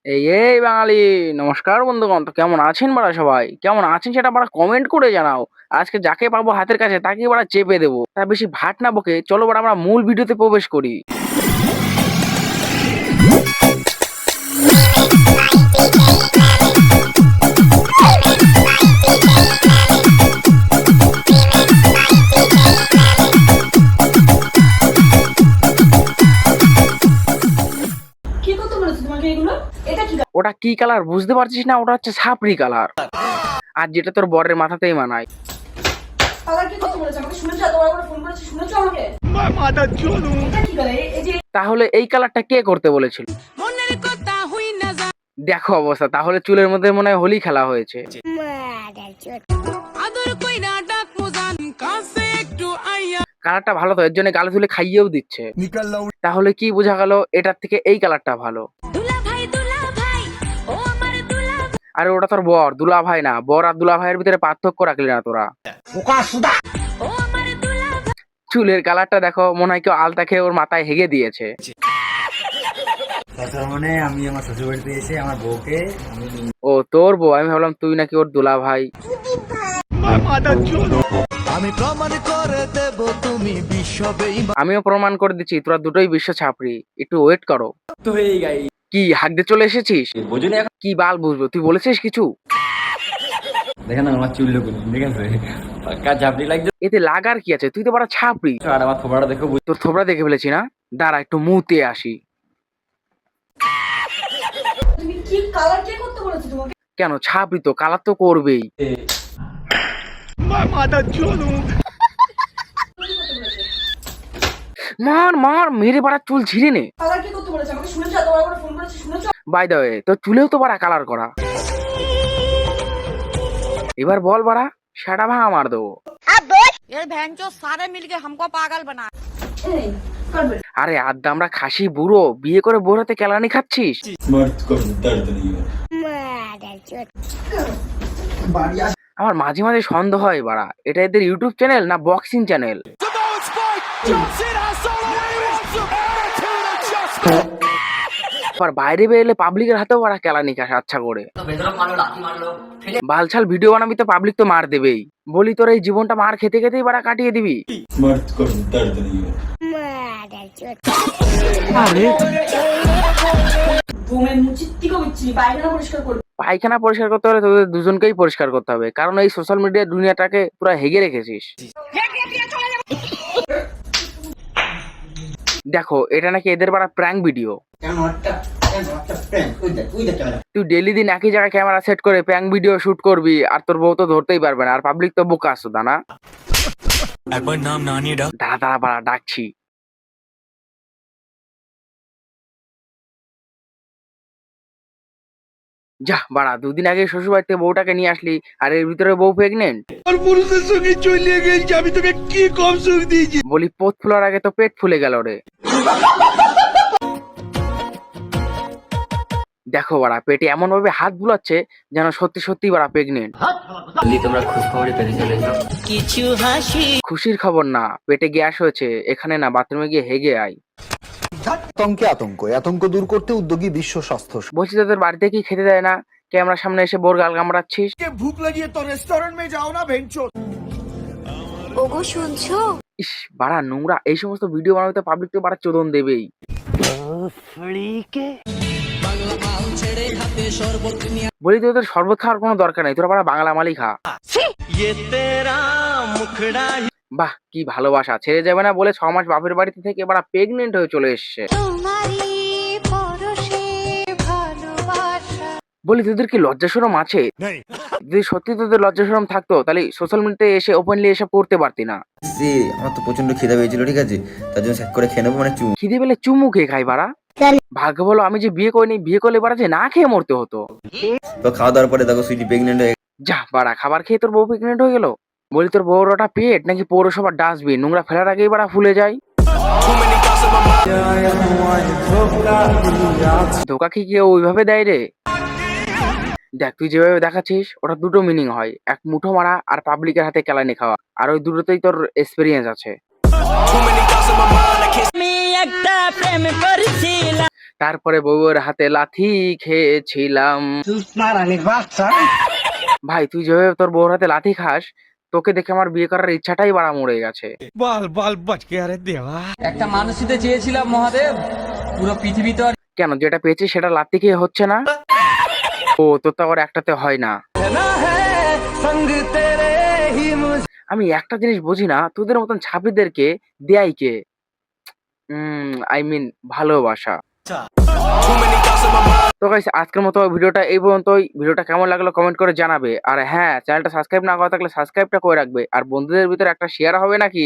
এই বাঙালি, নমস্কার বন্ধুগণ। তো কেমন আছেন বাড়া? সবাই কেমন আছেন সেটা বাড়া কমেন্ট করে জানাও। আজকে যাকে পাবো হাতের কাছে তাকেই বাড়া চেপে দেবো। তা বেশি ভাট না বকে চলো বাড়া আমরা মূল ভিডিওতে প্রবেশ করি। ওটা কি কালার বুঝতে পারছিস না? ওটা হচ্ছে ছাপরি কালার, আর যেটা তোর বরের মাথাতেই মানায়। তাহলে এই কালারটা কে করতে বলেছিল? দেখো অবস্থা, তাহলে চুলের মধ্যে মনে হয় হোলি খেলা হয়েছে। কালারটা ভালো তো, এর জন্য গালে তুলে খাইয়েও দিচ্ছে। তাহলে কি বোঝা গেল এটার থেকে এই কালারটা ভালো? আরে ওটা তোর বর, দুলা ভাই না। বর আর দুলা ভাইয়ের ভিতরে পার্থক্য রাখলি না তোরা। চুলের কালারটা দেখো, মনে হয় কেউ আলতা খেয়ে ওর মাথায় হেগে দিয়েছে। মানে আমি আমার শ্বশুর বাড়িতে এসে আমার বউকে ও তোর বউ? আমি ভাবলাম তুই নাকি ওর দুলা ভাই। আমি প্রমাণ করে দেব তুমি আমিও প্রমাণ করে দিচ্ছি তোরা দুটোই বিশ্ব ছাপরি। একটু ওয়েট করো। তো হয়ে গাই কি হাঁকতে চলে এসেছিস? বুঝুনি এখন। কি বাল বুঝবো, তুই বলেছিস কিছু? দেখেন আমার চুল করুন, ঠিক আছে? পাক্কা ঝাপড়ি লাগছে। এতে লাগার কি আছে? তুই তো বড় ছাপরি। আর আমার থোবড়াটা দেখো। তোর থোবড়া দেখে ফেলেছি না, দাঁড়া একটু মুতে আসি। কেন ছাপরি তো, কালার তো করবেই। মার মার মেরে বাড়া চুল ছিঁড়ে নে। বাই দ্য ওয়ে, তোর চুলেও তো বাড়া কালার করা। এবার বল বাড়া, সেটা ভাঙা মার দেবো। सारे मिलके हमको पागल बना। আরে আদ্দা, আমরা খাসি বুড়ো, বিয়ে করে বোর হাতে কেলানি খাচ্ছিস? আমার মাঝে মাঝে সন্দেহ হয় বাড়া, এটা এদের ইউটিউব চ্যানেল না বক্সিং চ্যানেল। আবার বাইরে বেরোলে পাবলিকের হাতেও বাড়া কেলানি খাস আচ্ছা করে। বালছাল ভিডিও বানাবি তো পাবলিক তো মার দেবেই। বলি তোর এই জীবনটা মার খেতে খেতেই বাড়া কাটিয়ে দিবি। পায়খানা পরিষ্কার করতে হলে তোদের দুজনকেই পরিষ্কার করতে হবে, কারণ এই সোশ্যাল মিডিয়া দুনিয়াটাকে পুরো হেগে রেখেছিস। দেখো এটা নাকি এদের বাড়া প্র্যাঙ্ক ভিডিও। তুই ডেইলি দিন একই জায়গায় ক্যামেরা সেট করে প্র্যাঙ্ক ভিডিও শুট করবি, আর তোর বউ তো ধরতেই পারবে না, আর পাবলিক তো বোকা আসতো না। একবার নাম না নিয়ে ডাক। দাঁড়া দাঁড়া বাড়া ডাকছি। যা বাড়া, দুদিন আগে শ্বশুর বাড়িতে বউটাকে নিয়ে আসলি, আর এর ভিতরে বউ প্রেগনেন্ট। আমি তোকে কি কম সুখ দিয়েছি। বলি পোত ফুলার আগে তো পেট ফুলে গেল রে। দেখো বাড়া, পেটে এমন ভাবে হাত বুলাচ্ছে যেন সত্যি সত্যি বাড়া প্রেগনেন্ট। তোমরা খোঁজ খবরই পেতে চলেছ। কিছু হাসি খুশির খবর না, পেটে গ্যাস হয়েছে। এখানে না, বাথরুমে গিয়ে হেগে আয়। আতঙ্কে আতঙ্ক দূর করতে উদ্যোগী বিশ্ব স্বাস্থ্য। বলছি তোদের বাড়িতে কি খেতে দেয় না? ক্যামেরার সামনে এসে বোর গাল কামড়াচ্ছিস। ভুক লাগিয়ে তো রেস্টুরেন্ট মে যাও না ভেঞ্চো। ওগো শুনছো? ইস বাড়া নোংরা, এই সমস্ত ভিডিও বানাতে পাবলিক তো বাড়া চোদন দেবেই। বলি তোদের শরবত খাওয়ার কোনো দরকার নেই, তোরা বাড়া বাংলা মালি খা। বাহ কি ভালোবাসা, ছেড়ে যাবে না বলে 6 মাস বাপের বাড়িতে থেকে বাড়া প্রেগনেন্ট হয়ে চলে এসছে। বলি তোদের কি লজ্জা শরম আছে? যদি সত্যি তোদের লজ্জা শরম থাকতো তাহলে সোশ্যাল মিডিয়াতে এসে ওপেনলি এসব করতে পারতি না। আমার তো প্রচন্ড খিদে পেয়েছিল, ঠিক আছে? তার জন্য সেট করে খেয়ে নেবো, মানে খিদে পেলে চুমু খেয়ে খাই বাড়া। ভাগ্য বলো আমি যে বিয়ে করিনি, বিয়ে করলে বাড়া যে না খেয়ে মরতে হতো। তো খাওয়া দাওয়ার পরে দেখো সুইটি প্রেগনেন্ট হয়ে। যা বাড়া, খাবার খেয়ে তোর বউ প্রেগনেন্ট হয়ে গেল? বলি তোর বউর ওটা পেট নাকি পৌরসভার ডাস্টবিন? নোংরা ফেলার আগেই বাড়া ফুলে যায়। ধোকা কি কেউ ওইভাবে দেয় রে? দেখ তুই যেভাবে দেখাচ্ছিস ওটা দুটো মিনিং হয়, এক মুঠো মারা আর পাবলিকের হাতে কেলানি খাওয়া, আর ওই দুটোতেই তোর এক্সপেরিয়েন্স আছে। তারপরে বউয়ের হাতে লাথি খেয়েছিলাম। ভাই তুই যেভাবে তোর বউর হাতে লাথি খাস, তোকে দেখে আমার বিয়ে করার ইচ্ছাটাই বাড়া মরে গেছে। बाल बाल बच गया रे देवा। একটা মানুষ দিতে চেয়েছিলাম মহাদেব, পুরো পৃথিবী তো আর কেন, যেটা পেয়েছি সেটা লাথি খেয়ে হচ্ছে না? ও তোর তো আবার একটাতে হয় না। আমি একটা জিনিস বুঝি না, তোদের মতন ছাপিদেরকে দেয় কে? আই মিন ভালোবাসা। তো গাইস আজকের মতো ভিডিওটা এই পর্যন্তই। ভিডিওটা কেমন লাগলো কমেন্ট করে জানাবে। আর হ্যাঁ, চ্যানেলটা সাবস্ক্রাইব না করা থাকলে সাবস্ক্রাইবটা করে রাখবে। আর বন্ধুদের ভিতরে একটা শেয়ার হবে নাকি?